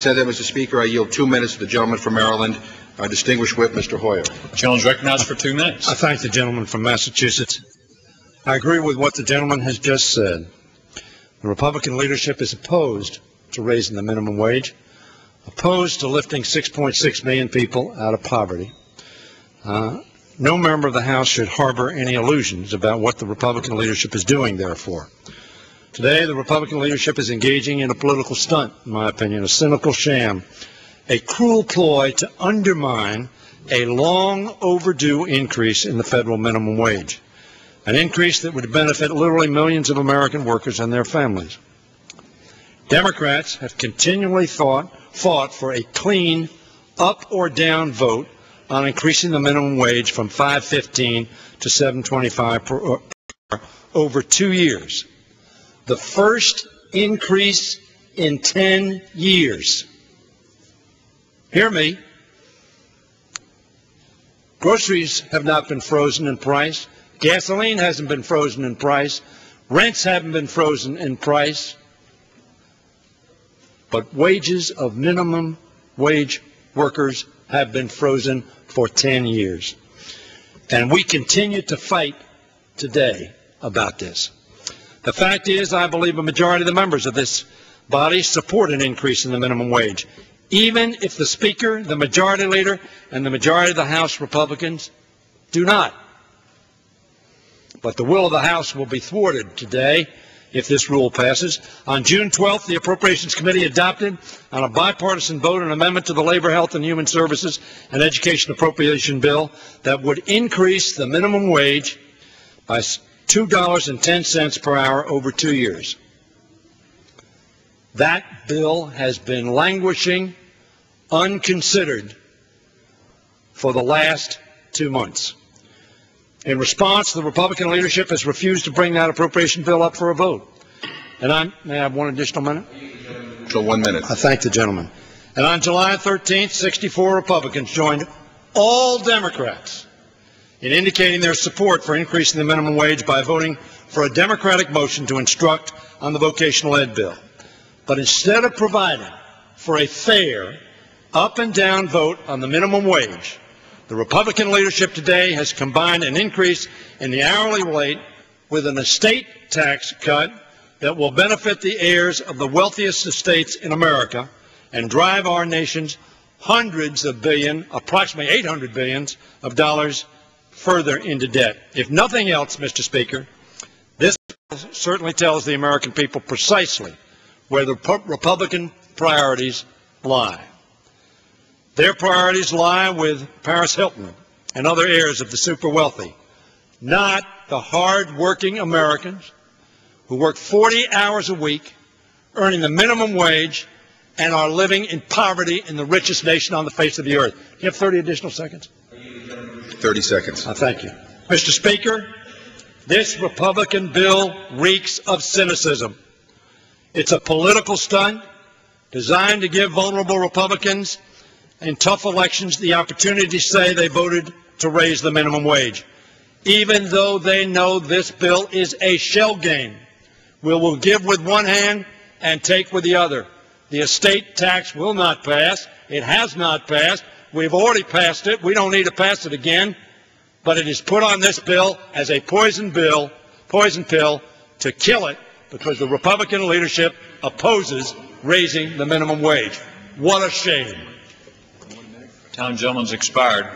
Said that, Mr. Speaker, I yield 2 minutes to the gentleman from Maryland, our distinguished whip, Mr. Hoyer. The gentleman is recognized for 2 minutes. I thank the gentleman from Massachusetts. I agree with what the gentleman has just said. The Republican leadership is opposed to raising the minimum wage, opposed to lifting 6.6 million people out of poverty. No member of the House should harbor any illusions about what the Republican leadership is doing, therefore. Today, the Republican leadership is engaging in a political stunt, in my opinion, a cynical sham, a cruel ploy to undermine a long overdue increase in the federal minimum wage, an increase that would benefit literally millions of American workers and their families. Democrats have continually fought for a clean up or down vote on increasing the minimum wage from $5.15 to $7.25 per hour over 2 years. The first increase in 10 years. Hear me. Groceries have not been frozen in price. Gasoline hasn't been frozen in price. Rents haven't been frozen in price. But wages of minimum wage workers have been frozen for 10 years. And we continue to fight today about this. The fact is, I believe a majority of the members of this body support an increase in the minimum wage, even if the Speaker, the Majority Leader, and the majority of the House Republicans do not. But the will of the House will be thwarted today if this rule passes. On June 12th, the Appropriations Committee adopted on a bipartisan vote an amendment to the Labor, Health, and Human Services and Education Appropriation Bill that would increase the minimum wage by $2.10 per hour over 2 years. That bill has been languishing unconsidered for the last 2 months. In response, the Republican leadership has refused to bring that appropriation bill up for a vote. And may I have one additional minute? So 1 minute. I thank the gentleman. And on July 13th, 64 Republicans joined all Democrats in indicating their support for increasing the minimum wage by voting for a Democratic motion to instruct on the vocational ed bill. But instead of providing for a fair up and down vote on the minimum wage, the Republican leadership today has combined an increase in the hourly rate with an estate tax cut that will benefit the heirs of the wealthiest estates in America and drive our nation's hundreds of billion, approximately 800 billions of dollars further into debt. If nothing else, Mr. Speaker, this certainly tells the American people precisely where the Republican priorities lie. Their priorities lie with Paris Hilton and other heirs of the super wealthy, not the hard-working Americans who work 40 hours a week, earning the minimum wage, and are living in poverty in the richest nation on the face of the earth. Do you have 30 additional seconds? 30 seconds. Thank you. Mr. Speaker, this Republican bill reeks of cynicism. It's a political stunt designed to give vulnerable Republicans in tough elections the opportunity to say they voted to raise the minimum wage, even though they know this bill is a shell game. We will give with one hand and take with the other. The estate tax will not pass. It has not passed. We've already passed it. We don't need to pass it again. But it is put on this bill as a poison pill to kill it because the Republican leadership opposes raising the minimum wage. What a shame. Time, gentleman's expired.